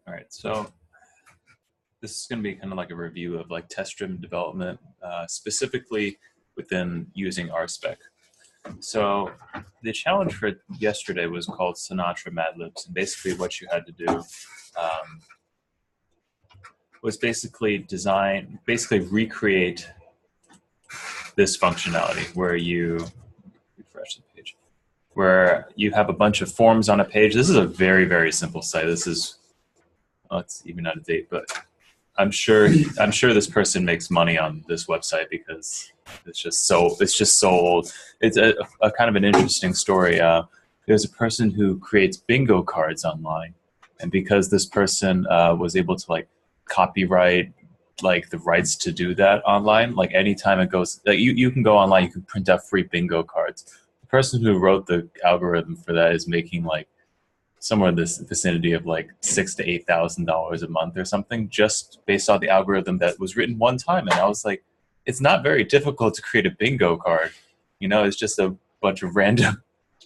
All right, so this is going to be kind of like a review of like test-driven development, specifically within using RSpec. So the challenge for yesterday was called Sinatra Mad Libs, and basically what you had to do was basically recreate this functionality where you refresh the page, where you have a bunch of forms on a page. This is a very, very simple site. This is, well, it's even out of date, but I'm sure this person makes money on this website because it's just so old. It's a kind of an interesting story. There's a person who creates bingo cards online, and because this person was able to like copyright like the rights to do that online, like anytime it goes, like you can go online, you can print out free bingo cards. The person who wrote the algorithm for that is making like somewhere in this vicinity of like $6,000 to $8,000 a month or something, just based on the algorithm that was written one time. And I was like, it's not very difficult to create a bingo card. You know, it's just a bunch of random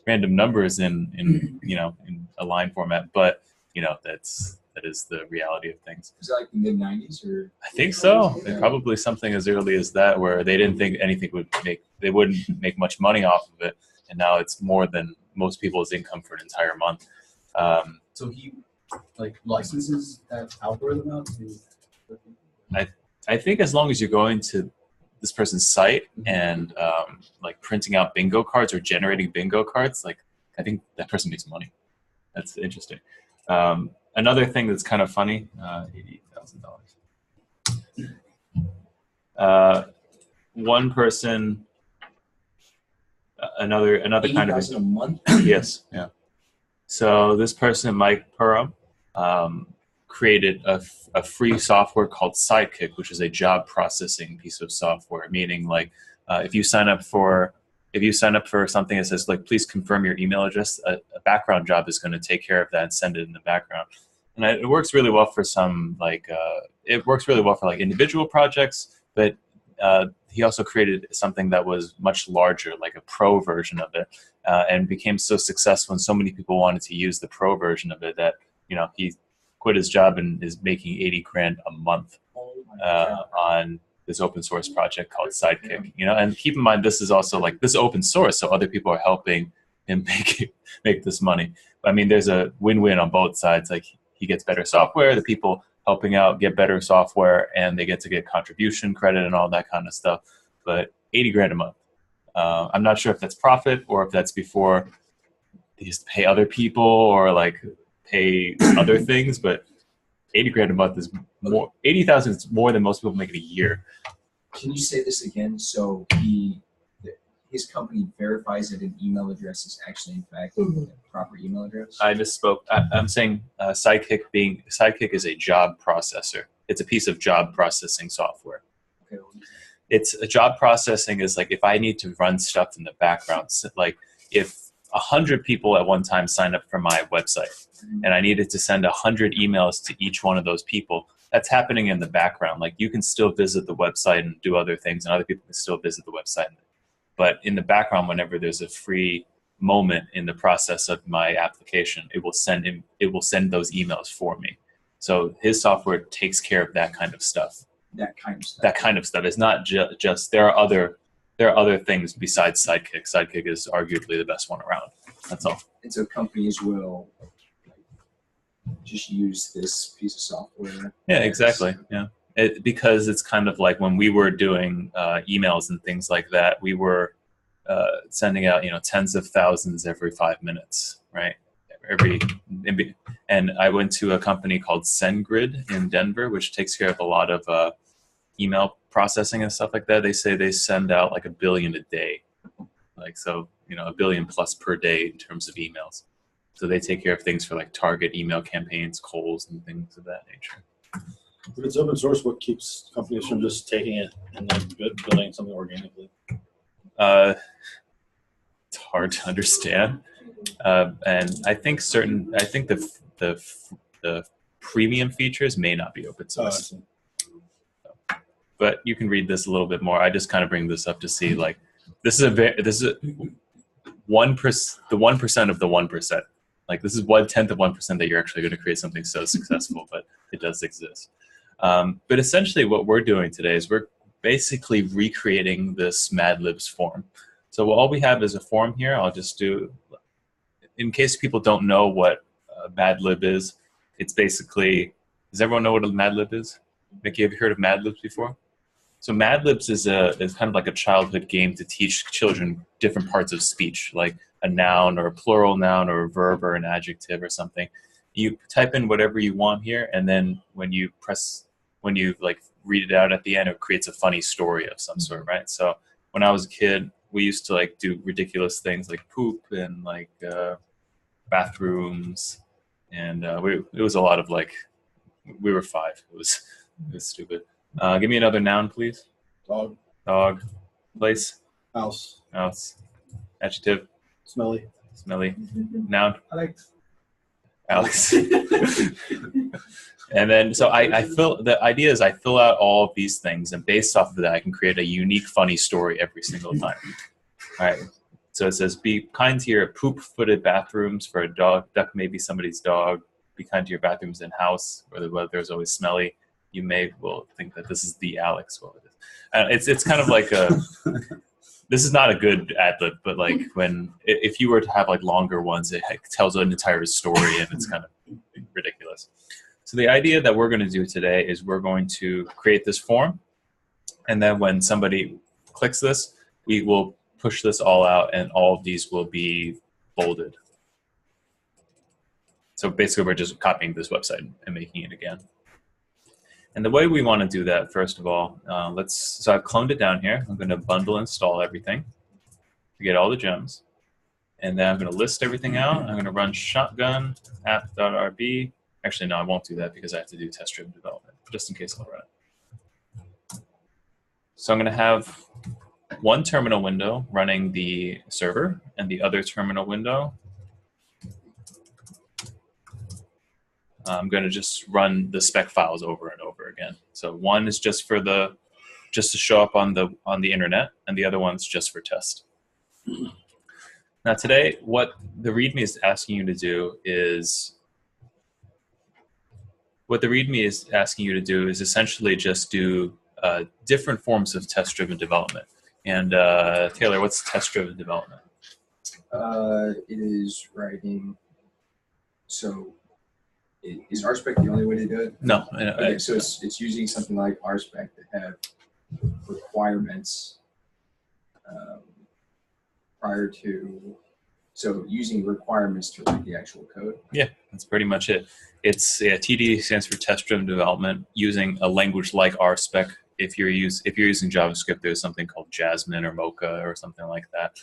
numbers in a line format. But you know, that is the reality of things. Was that like the mid-90s or? I think so. Yeah. Probably something as early as that, where they didn't think they wouldn't make much money off of it, and now it's more than most people's income for an entire month. So he like licenses that algorithm out to. I think as long as you're going to this person's site and like printing out bingo cards or generating bingo cards, like I think that person makes money. That's interesting. Another thing that's kind of funny, $80,000. One person, another kind of a month. Yes, yeah. So this person, Mike Perham, created a free software called Sidekick, which is a job processing piece of software. Meaning, like, if you sign up for something that says like, please confirm your email address, a background job is going to take care of that and send it in the background. And it works really well for some individual projects, but he also created something that was much larger, like a pro version of it, and became so successful and so many people wanted to use the pro version of it that, you know, he quit his job and is making 80 grand a month on this open source project called Sidekick. You know, and keep in mind, this is also like, this is open source, so other people are helping him make this money. I mean, there's a win-win on both sides. Like, he gets better software, the people helping out get better software, and they get to get contribution credit and all that kind of stuff. But 80 grand a month. I'm not sure if that's profit or if that's before they used to pay other people or like pay other things, but 80 grand a month is more. 80,000 is more than most people make in a year. Can you say this again? So his company verifies that an email address is actually in fact a proper email address? I misspoke. I'm saying Sidekick is a job processor. It's a piece of job processing software. Okay. It's a job processing is like, if I need to run stuff in the background, like if 100 people at one time signed up for my website and I needed to send 100 emails to each one of those people, that's happening in the background. Like, you can still visit the website and do other things, and other people can still visit the website. But in the background, whenever there's a free moment in the process of my application, it will send those emails for me. So his software takes care of that kind of stuff. That kind of stuff. It's not just there are other things besides Sidekick. Sidekick is arguably the best one around. That's all. And so companies will just use this piece of software. Yeah, exactly. Yeah. Because it's kind of like when we were doing emails and things like that, we were sending out, you know, tens of thousands every 5 minutes, right? And I went to a company called SendGrid in Denver, which takes care of a lot of email processing and stuff like that. They say they send out like 1 billion a day, like, so, you know, 1 billion plus per day in terms of emails. So they take care of things for like Target email campaigns, Kohl's, and things of that nature. If it's open source, what keeps companies from just taking it and then building something organically? It's hard to understand, and I think the premium features may not be open source. But you can read this a little bit more. I just kind of bring this up to see, like, this is 1%, the 1% of the 1%. Like this is 1/10 of 1% that you're actually going to create something so successful, but it does exist. But essentially what we're doing today is we're basically recreating this Mad Libs form. So all we have is a form here. I'll just do, in case people don't know what Mad Lib is, it's basically, does everyone know what a Mad Lib is? Mickey, have you heard of Mad Libs before? So Mad Libs is kind of like a childhood game to teach children different parts of speech, like a noun or a plural noun or a verb or an adjective or something. You type in whatever you want here, and then when you like read it out at the end, it creates a funny story of some sort, right? So when I was a kid, we used to like do ridiculous things like poop and like bathrooms, and it was a lot of like, we were 5. It was stupid. Give me another noun, please. Dog. Dog. Place. House. House. Adjective. Smelly. Smelly. Noun. Alex. Alex. And then, so the idea is I fill out all of these things, and based off of that, I can create a unique, funny story every single time. All right. So it says, be kind to your poop-footed bathrooms for a dog. Duck may be somebody's dog. Be kind to your bathrooms and house, where the weather's always smelly. You may well think that this is the Alex. Well, it is. It's kind of like this is not a good ad lib, but like if you were to have like longer ones, it tells an entire story, and it's kind of ridiculous. So the idea that we're going to do today is we're going to create this form, and then when somebody clicks this, we will push this all out, and all of these will be bolded. So basically, we're just copying this website and making it again. And the way we want to do that, first of all, so I've cloned it down here. I'm going to bundle install everything to get all the gems. And then I'm going to list everything out. I'm going to run shotgun app.rb. Actually, no, I won't do that because I have to do test-driven development, just in case I'll run it. So I'm going to have one terminal window running the server, and the other terminal window, I'm going to just run the spec files over and over again. So one is just to show up on the internet, and the other one's just for test. Now today, what the README is asking you to do is essentially just do different forms of test-driven development. And Taylor, what's test-driven development? It is writing. So, is RSpec the only way to do it? No. Okay, so it's using something like RSpec that have requirements prior to. So using requirements to write the actual code. Yeah, that's pretty much it. It's TDD stands for test-driven development, using a language like RSpec. If you're using JavaScript, there's something called Jasmine or Mocha or something like that.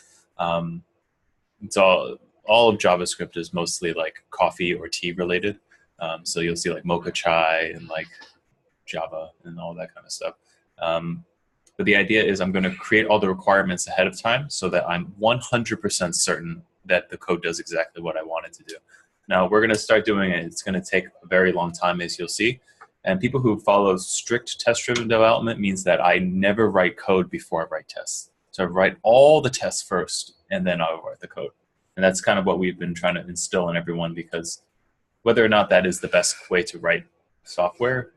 It's all of JavaScript is mostly like coffee or tea related. So you'll see like Mocha Chai and like Java and all that kind of stuff. But the idea is I'm going to create all the requirements ahead of time so that I'm 100% certain that the code does exactly what I want it to do. Now we're going to start doing it. It's going to take a very long time, as you'll see. And people who follow strict test-driven development means that I never write code before I write tests. So I write all the tests first, and then I'll write the code. And that's kind of what we've been trying to instill in everyone, because whether or not that is the best way to write software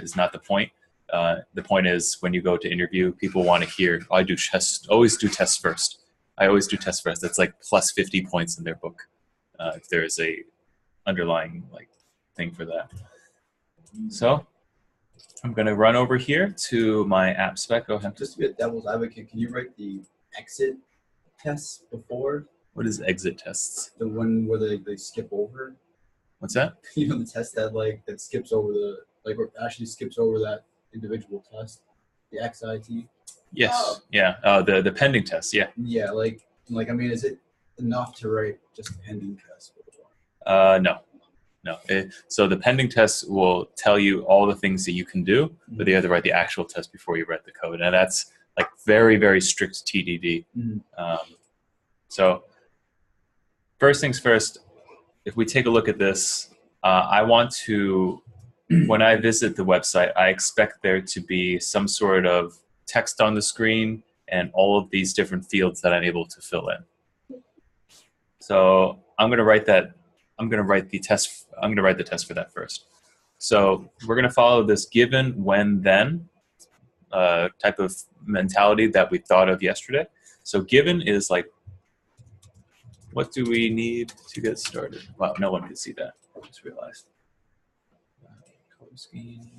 is not the point. The point is when you go to interview, people want to hear, oh, always do tests first. I always do tests first. That's like plus 50 points in their book. If there is a underlying like thing for that. So I'm going to run over here to my app spec. Go ahead. Just to be a devil's advocate, can you write the exit tests before? What is exit tests? The one where they skip over? What's that? You know, the test that skips over or actually skips over that individual test, the XIT. Yes. Yeah. The pending test. Yeah. Yeah. Like I mean, is it enough to write just pending tests before? No. So the pending test will tell you all the things that you can do, but you have to write the actual test before you write the code, and that's like very, very strict TDD. So first things first, if we take a look at this, I want to, when I visit the website, I expect there to be some sort of text on the screen and all of these different fields that I'm able to fill in. So I'm going to write that I'm going to write the test. I'm going to write the test for that first. So we're going to follow this given, when, then type of mentality that we thought of yesterday. So given is like, what do we need to get started? Wow, no one could see that. I just realized. Color scheme.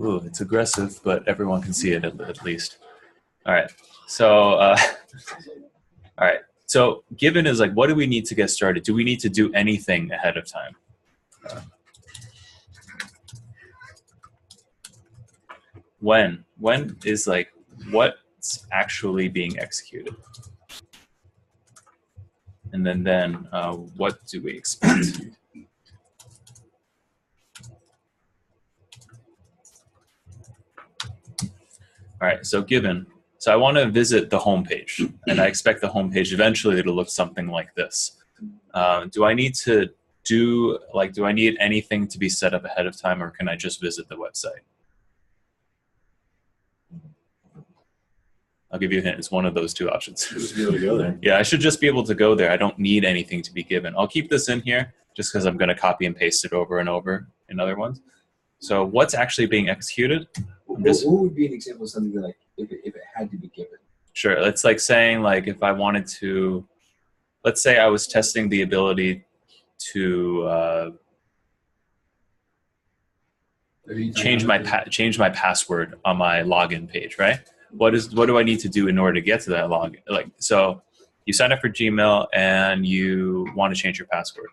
Ooh, it's aggressive, but everyone can see it at least. All right. So, all right. So given is like, what do we need to get started? Do we need to do anything ahead of time? When is like, what's actually being executed? And then what do we expect? All right, so given. So I want to visit the home page, and I expect the home page eventually to look something like this. Do I need to do I need anything to be set up ahead of time, or can I just visit the website? I'll give you a hint. It's one of those two options. Just be able to go there. Yeah, I should just be able to go there. I don't need anything to be given. I'll keep this in here just because I'm going to copy and paste it over and over in other ones. So what's actually being executed? What would be an example of something like if it had to be given? Sure. It's like saying, like, if I wanted to, let's say I was testing the ability to change my password on my login page, right? What do I need to do in order to get to that login? Like, so you sign up for Gmail and you want to change your password.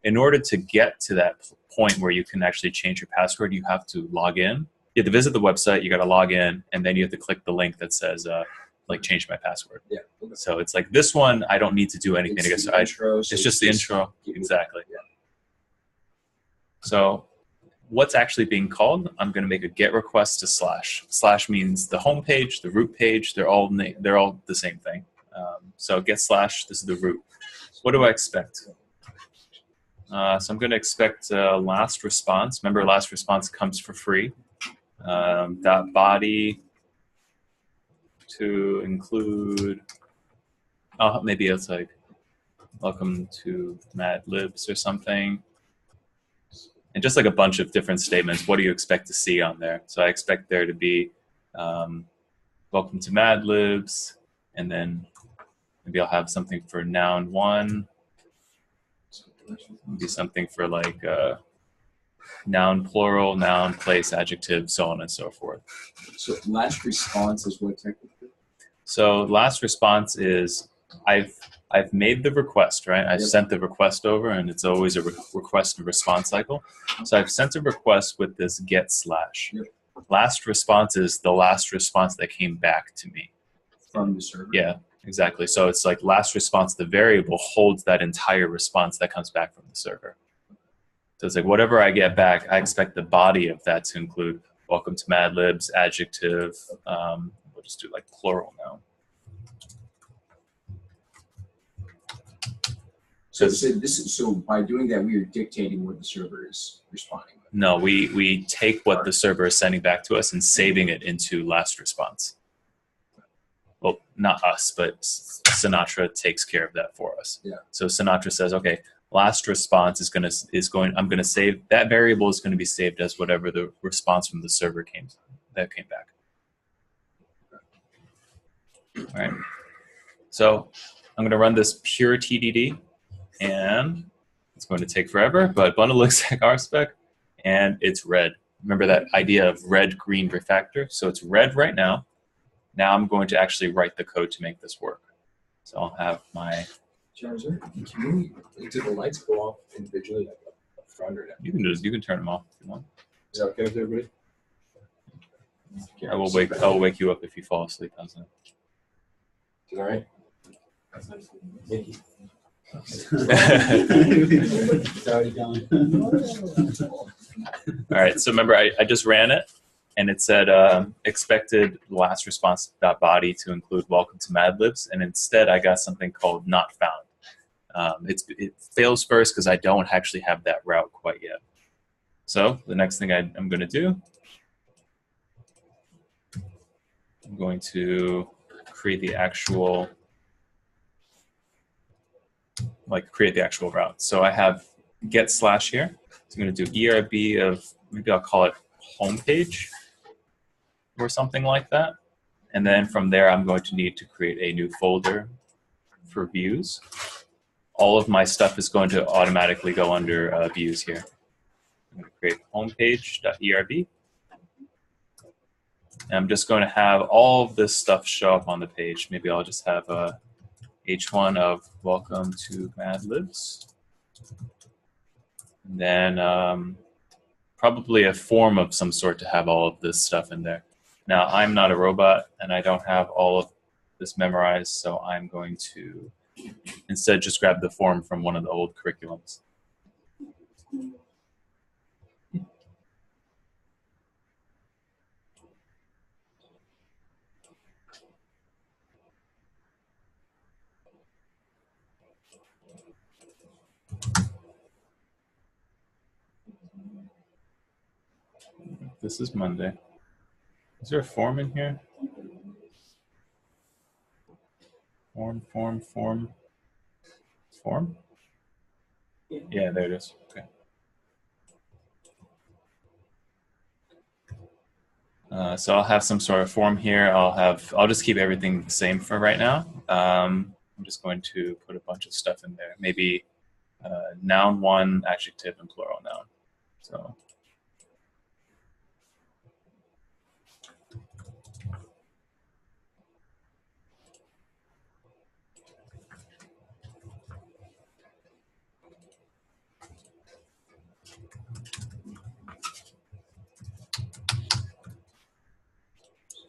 In order to get to that point where you can actually change your password, you have to log in. You have to visit the website, you got to log in, and then you have to click the link that says, like, change my password. Yeah. Okay. So it's like this one, I don't need to do anything to get started. Intro, It's just the intro. Exactly. Yeah. So what's actually being called? I'm going to make a get request to slash. Slash means the home page, the root page. They're all the same thing. So get slash. This is the root. What do I expect? So I'm going to expect last response. Remember, last response comes for free. Dot body to include. Oh, maybe it's like welcome to Mad Libs or something. And just like a bunch of different statements, what do you expect to see on there? So I expect there to be welcome to Mad Libs, and then maybe I'll have something for noun one, maybe something for like noun plural, noun place, adjective, so on and so forth. So last response is what technically? So last response is I've made the request, right? I've sent the request over, and it's always a request and response cycle. So I've sent a request with this get slash. Yep. Last response is the last response that came back to me. From the server? Yeah, exactly. So it's like last response, the variable holds that entire response that comes back from the server. So it's like whatever I get back, I expect the body of that to include welcome to Mad Libs, adjective, we'll just do like plural now. So by doing that, we are dictating what the server is responding with. No, we take what the server is sending back to us and saving it into last response. Well, not us, but Sinatra takes care of that for us. Yeah. So Sinatra says, okay, last response I'm going to save that variable is going to be saved as whatever the response from the server came back. All right. So I'm going to run this pure TDD, and it's going to take forever, but bundle looks like RSpec, and it's red. Remember that idea of red-green refactor? So it's red right now. Now I'm going to actually write the code to make this work. So I'll have my... Did the lights go off individually, like up front or down? You can turn them off if you want. Is that okay with everybody? I will wake you up if you fall asleep. How's that? All right. It's already done. All right, so remember I just ran it, and it said expected last response dot body to include welcome to Mad Libs, and instead I got something called not found. It fails first because I don't actually have that route quite yet. So the next thing I'm going to do, I'm going to create the actual like create the actual route. So I have get slash here. So I'm going to do ERB of, maybe I'll call it homepage or something like that. And then from there, I'm going to need to create a new folder for views. All of my stuff is going to automatically go under views here. I'm going to create homepage.erb. And I'm just going to have all of this stuff show up on the page. Maybe I'll just have a H1 of welcome to Mad Libs. And then probably a form of some sort to have all of this stuff in there. Now, I'm not a robot, and I don't have all of this memorized, so I'm going to instead just grab the form from one of the old curriculums. This is Monday. Is there a form in here? Form? Yeah, there it is. Okay. So I'll have some sort of form here. I'll just keep everything the same for right now. I'm just going to put a bunch of stuff in there. Maybe noun 1, adjective, and plural noun. So.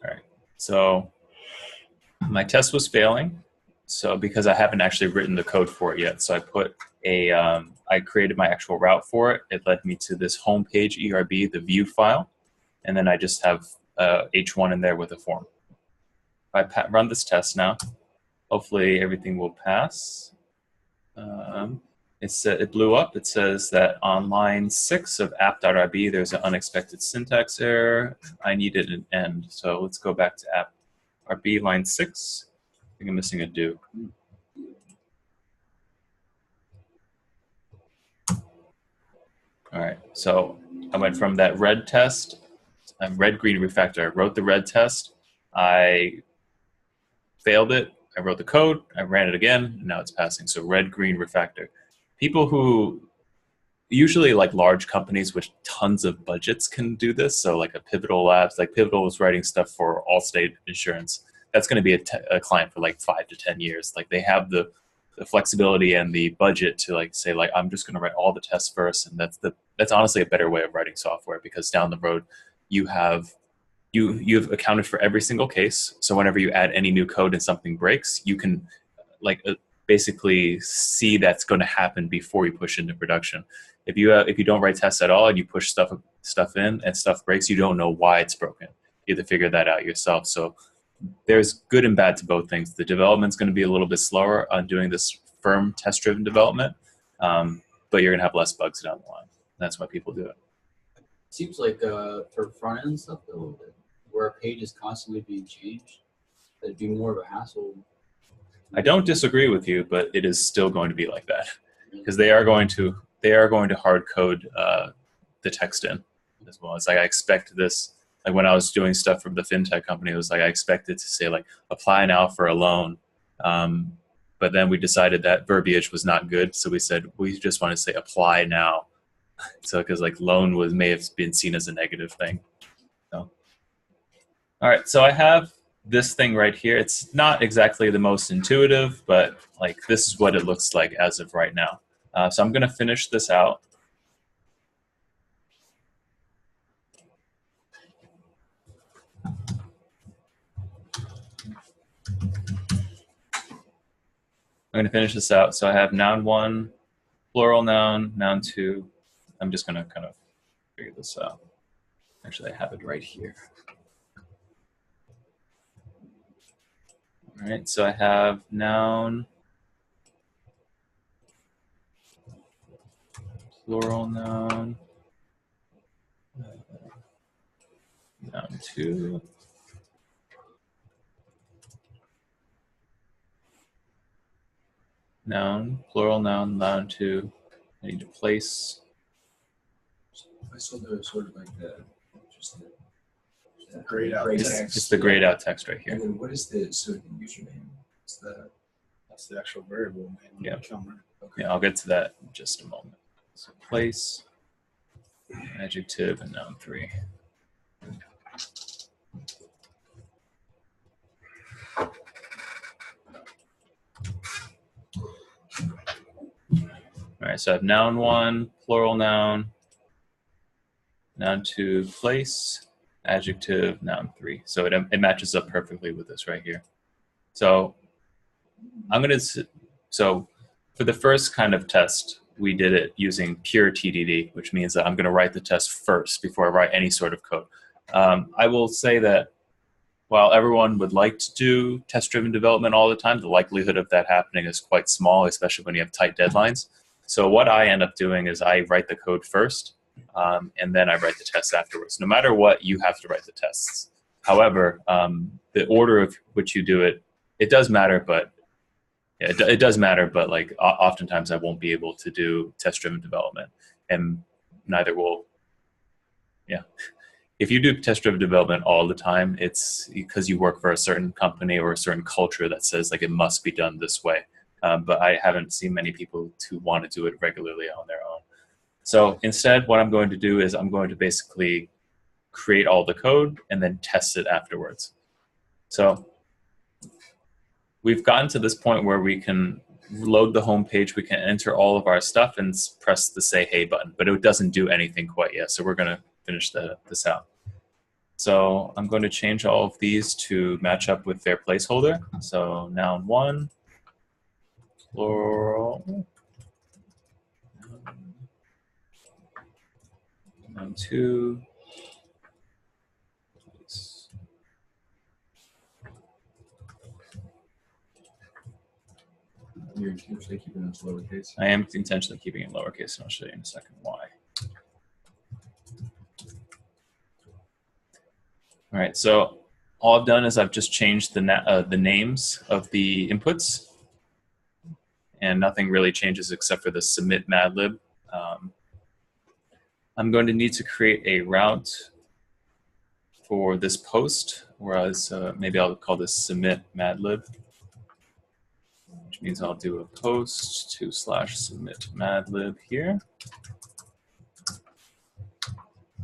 All right, so my test was failing. So because I haven't actually written the code for it yet, so I put a, I created my actual route for it. It led me to this homepage ERB, the view file, and then I just have H1 in there with a form. If I run this test now, hopefully everything will pass. It blew up. It says that on line 6 of app.rb, there's an unexpected syntax error. I needed an end. So let's go back to app.rb line 6. I think I'm missing a do. All right, so I went from that red test, red-green refactor. I wrote the red test. I failed it. I wrote the code. I ran it again. And now it's passing. So red-green refactor. People who usually like large companies with tons of budgets can do this. So like a Pivotal Labs, like Pivotal was writing stuff for Allstate Insurance. That's going to be a client for like 5 to 10 years. Like they have the flexibility and the budget to like say like I'm just going to write all the tests first, and that's honestly a better way of writing software, because down the road you've accounted for every single case. So whenever you add any new code and something breaks, you can like basically see that's going to happen before you push into production. If you don't write tests at all and you push stuff in and stuff breaks, you don't know why it's broken. You have to figure that out yourself. So there's good and bad to both things. The development's going to be a little bit slower on doing this firm test-driven development, but you're going to have less bugs down the line. That's why people do it. Seems like for front end stuff though, where a page is constantly being changed, it'd be more of a hassle. I don't disagree with you, but it is still going to be like that, because they are going to hard code the text in as well. It's like I expect this. Like when I was doing stuff from the fintech company, it was like I expected to say like apply now for a loan, but then we decided that verbiage was not good, so we said we just want to say apply now. So because like loan may have been seen as a negative thing. So. All right, so I have this thing right here. It's not exactly the most intuitive, but like this is what it looks like as of right now. So I'm going to finish this out. I'm going to finish this out. So I have noun 1, plural noun, noun 2. I'm just going to kind of figure this out. Actually, I have it right here. All right, so I have noun, plural noun, noun 2. noun, plural noun, noun 2. I need to place. I saw the sort of like the just the Grayed out grayed text. text. It's the grayed out text right here. And then what is the sort of the username? It's the That's the actual variable name. Yeah. Camera. okay. Yeah, I'll get to that in just a moment. So place, adjective, and noun 3. All right, so I have noun 1, plural noun, noun 2, place, adjective, noun 3. So it matches up perfectly with this right here. So I'm going to, so for the first kind of test, we did it using pure TDD, which means that I'm going to write the test first before I write any sort of code. I will say that while everyone would like to do test-driven development all the time, the likelihood of that happening is quite small, especially when you have tight deadlines. So what I end up doing is I write the code first, and then I write the tests afterwards. No matter what, you have to write the tests. However, the order of which you do it, it does matter, but yeah, it does matter, but like oftentimes I won't be able to do test-driven development, and neither will, yeah. If you do test-driven development all the time, it's because you work for a certain company or a certain culture that says like it must be done this way. But I haven't seen many people who want to do it regularly on their own. So instead, what I'm going to do is I'm going to basically create all the code and then test it afterwards. So we've gotten to this point where we can load the home page, we can enter all of our stuff and press the say hey button, but it doesn't do anything quite yet. So we're going to finish this out. So I'm going to change all of these to match up with their placeholder. So noun 1, plural, noun 2, You're intentionally keeping those lowercase. I am intentionally keeping it lowercase, and I'll show you in a second why. All right, so all I've done is I've just changed the names of the inputs, and nothing really changes except for the submit madlib. I'm going to need to create a route for this post, whereas maybe I'll call this submit madlib, which means I'll do a post to /submit madlib here.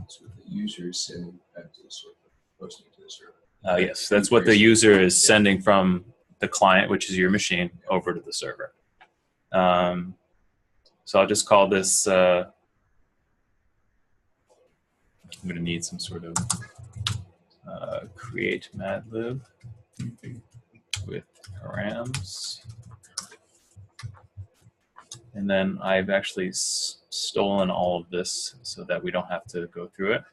So the users send back to the server, posting to the server. Yes, that's what the user is sending from the client, which is your machine, over to the server. So I'll just call this, I'm going to need some sort of create madlib with params. And then I've actually stolen all of this so that we don't have to go through it.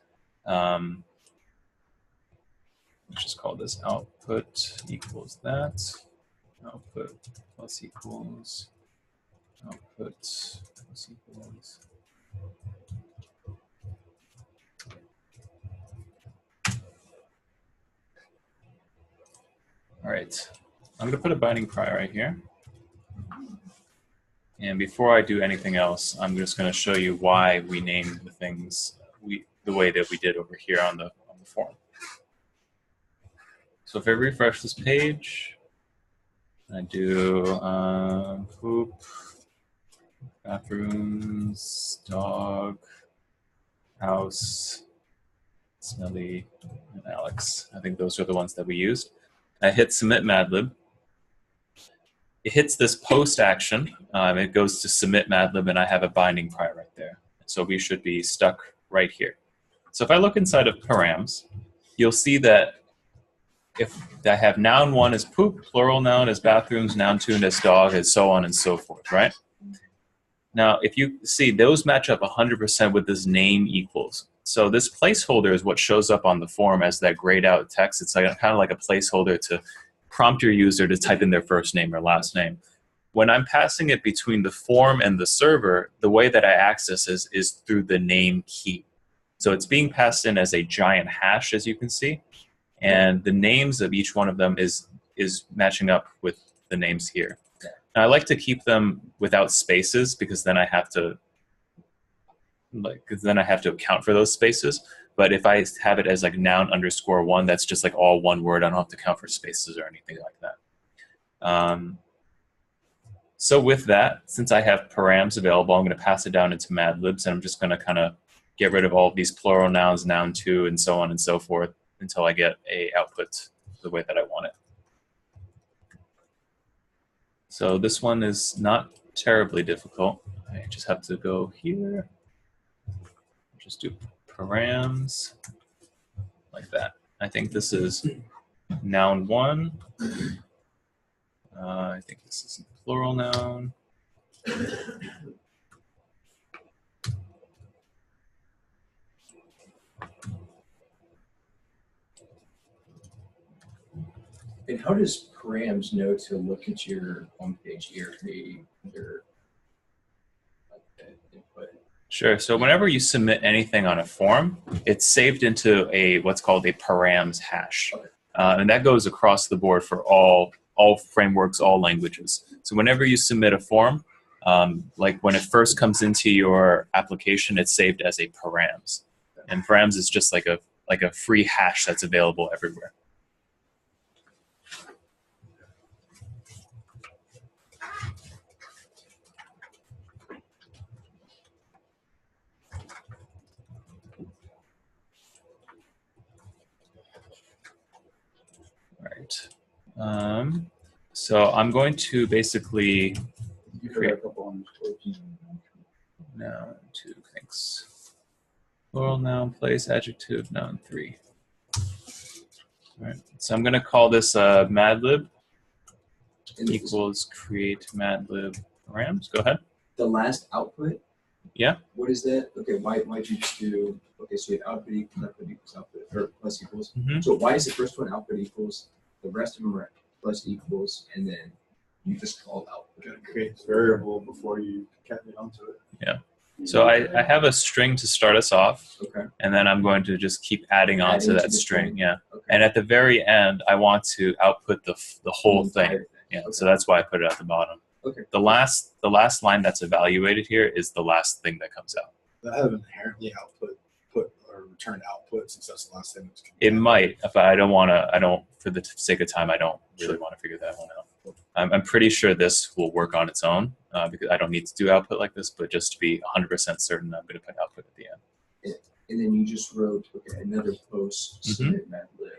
Let's just call this output equals that. Output plus equals. Output plus equals. All right, I'm going to put a binding prior right here. And before I do anything else, I'm just going to show you why we named the things the way that we did over here on the form. So if I refresh this page, I do poop, bathrooms, dog, house, smelly, and Alex. I think those are the ones that we used. I hit submit madlib. It hits this post action. It goes to submit madlib, and I have a binding prior right there. So we should be stuck right here. So if I look inside of params, you'll see that if I have noun 1 as poop, plural noun as bathrooms, noun 2 as dog, and so on and so forth, right? Now, if you see, those match up 100% with this name equals. So this placeholder is what shows up on the form as that grayed out text. It's like, kind of like a placeholder to prompt your user to type in their first name or last name. When I'm passing it between the form and the server, the way that I access is through the name key. So it's being passed in as a giant hash, as you can see. And the names of each one of them is matching up with the names here. And I like to keep them without spaces because then I have to account for those spaces. But if I have it as like noun_1, that's just like all one word. I don't have to count for spaces or anything like that. So with that, since I have params available, I'm going to pass it down into Mad Libs, and I'm just going to kind of get rid of all of these plural nouns, noun two, and so on and so forth until I get a output the way that I want it. So this one is not terribly difficult. I just have to go here, just do params like that. I think this is noun one. I think this is a plural noun. And how does params know to look at your homepage ERP under like input? Sure. So whenever you submit anything on a form, it's saved into what's called a params hash, and that goes across the board for all frameworks, all languages. So whenever you submit a form, like when it first comes into your application, it's saved as a params, and params is just like a free hash that's available everywhere. So I'm going to basically create noun two, thanks. Plural noun, place, adjective, noun three. All right. So I'm going to call this madlib equals create madlib params. Go ahead. The last output? Yeah. What is that? Okay, why'd you just do, okay, so you have output equals output, or plus equals. Mm-hmm. So why is the first one output equals, the rest of them are plus equals, and then you just call output? You gotta create this variable before you get onto it. Yeah. So I have a string to start us off, Okay. and then I'm going to just keep adding on to that string. Yeah. Okay. And at the very end, I want to output the whole The entire thing. Yeah. Okay. So that's why I put it at the bottom. Okay. The last line that's evaluated here is the last thing that comes out. That have inherently returned output since that's the last thing that's It might, but I don't, for the sake of time, I don't really want to figure that one out. I'm pretty sure this will work on its own because I don't need to do output like this, but just to be 100% certain, I'm going to put output at the end. And then you just wrote, okay, another post submit madlib,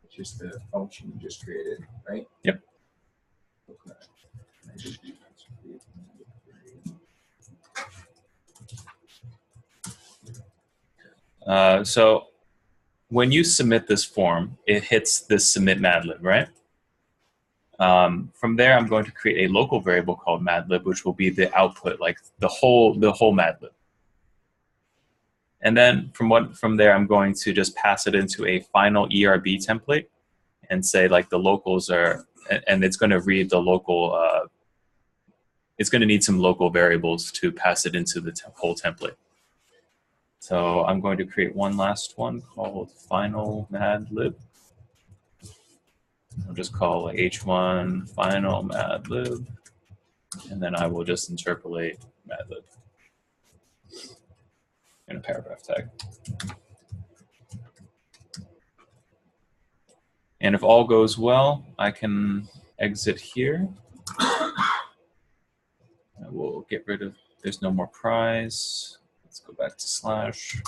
which is the function you just created, right? Yep. Okay. So when you submit this form, it hits this submit madlib, right? From there, I'm going to create a local variable called madlib, which will be the output, like the whole madlib. And then from there, I'm going to just pass it into a final ERB template and say like the locals are, and it's going to read the local, it's going to need some local variables to pass it into the whole template. So I'm going to create one last one called final madlib. I'll just call h1 final madlib, and then I will just interpolate madlib in a paragraph tag. And if all goes well, I can exit here. I will get rid of, there's no more prize. Let's go back to slash.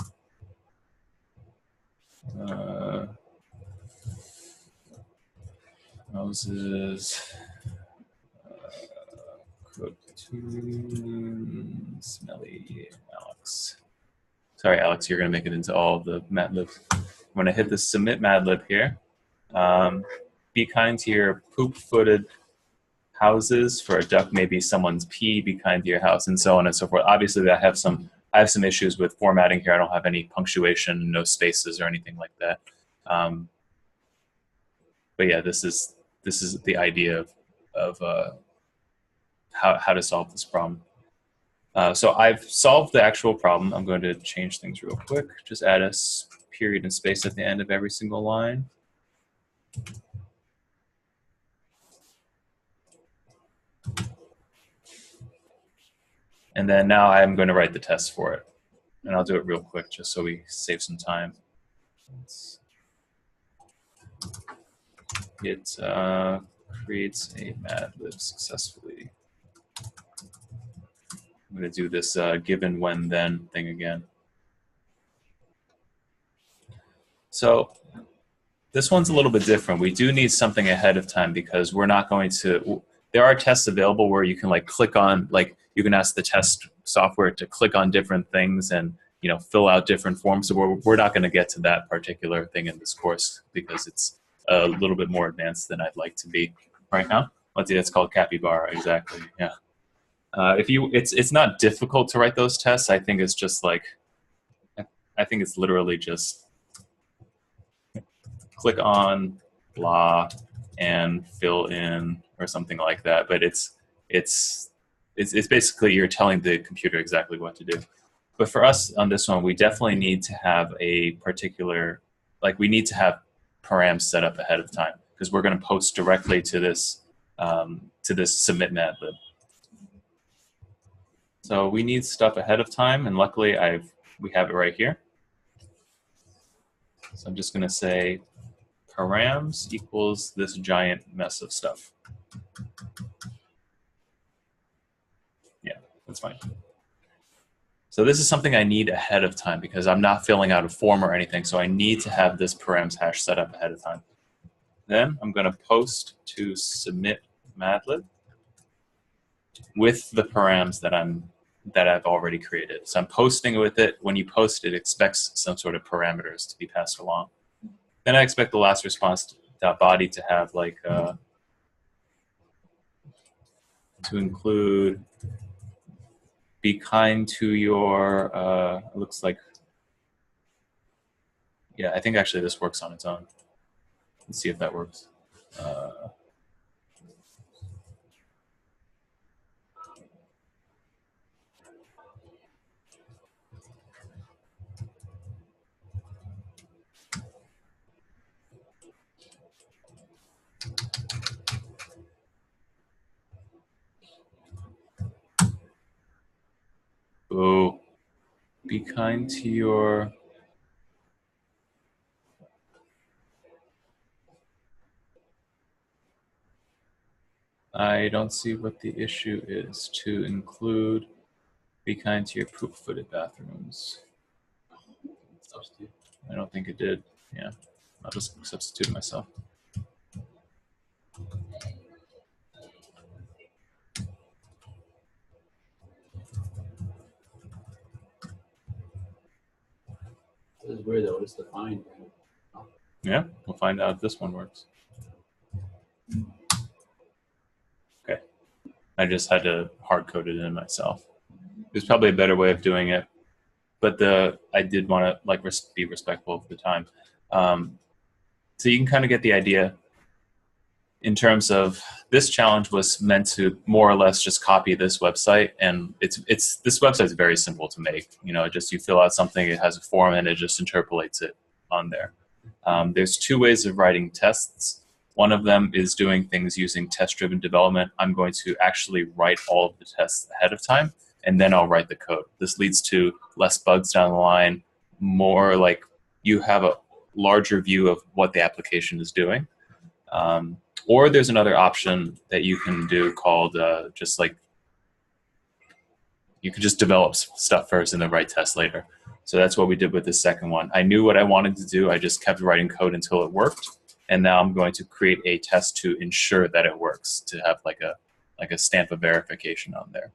Moses, Platoon, Smelly, Alex. Sorry, Alex, you're going to make it into all of the madlibs. When I hit the submit madlib here, be kind to your poop-footed houses. For a duck, maybe someone's pee, be kind to your house, and so on and so forth. Obviously, I have some issues with formatting here. I don't have any punctuation, no spaces or anything like that. But yeah, this is the idea of how to solve this problem. So I've solved the actual problem. I'm going to change things real quick. Just add a period and space at the end of every single line. And then now I'm going to write the test for it. And I'll do it real quick just so we save some time. It creates a Madlib successfully. I'm going to do this given, when, then thing again. So this one's a little bit different. We do need something ahead of time because we're not going to, there are tests available where you can like click on, like you can ask the test software to click on different things and, you know, fill out different forms. So we're not going to get to that particular thing in this course because it's a little bit more advanced than I'd like to be right now. Let's see, it's called Capybara, exactly, yeah. It's not difficult to write those tests. I think it's just like, I think it's literally just click on blah and fill in or something like that. But it's basically you're telling the computer exactly what to do. But for us on this one, we definitely need to have a particular, like we need to have params set up ahead of time because we're going to post directly to this submit Madlib. So we need stuff ahead of time, and luckily we have it right here. So I'm just going to say params equals this giant mess of stuff. Yeah, that's fine. So this is something I need ahead of time because I'm not filling out a form or anything, so I need to have this params hash set up ahead of time. Then I'm going to post to submit Madlib with the params that I've already created. So I'm posting with it. When you post, it expects some sort of parameters to be passed along. Then I expect the last response body to have like to include be kind to your it looks like, yeah, I think actually this works on its own. Let's see if that works. Oh, be kind to your. I don't see what the issue is to include be kind to your poop-footed bathrooms. Substitute. I don't think it did. Yeah, I'll just substitute myself. It's weird though. It's defined. Yeah, we'll find out if this one works. Okay, I just had to hard code it in myself. There's probably a better way of doing it, but I did want to like be respectful of the time. So you can kind of get the idea. In terms of this challenge was meant to more or less just copy this website, and this website is very simple to make. You know, just you fill out something, it has a form, and it just interpolates it on there. There's two ways of writing tests. One of them is doing things using test-driven development. I'm going to actually write all of the tests ahead of time, and then I'll write the code. This leads to less bugs down the line, more like you have a larger view of what the application is doing. Or there's another option that you can do called just like, you could just develop stuff first and then write tests later. So that's what we did with the second one. I knew what I wanted to do. I just kept writing code until it worked. And now I'm going to create a test to ensure that it works, to have like a stamp of verification on there.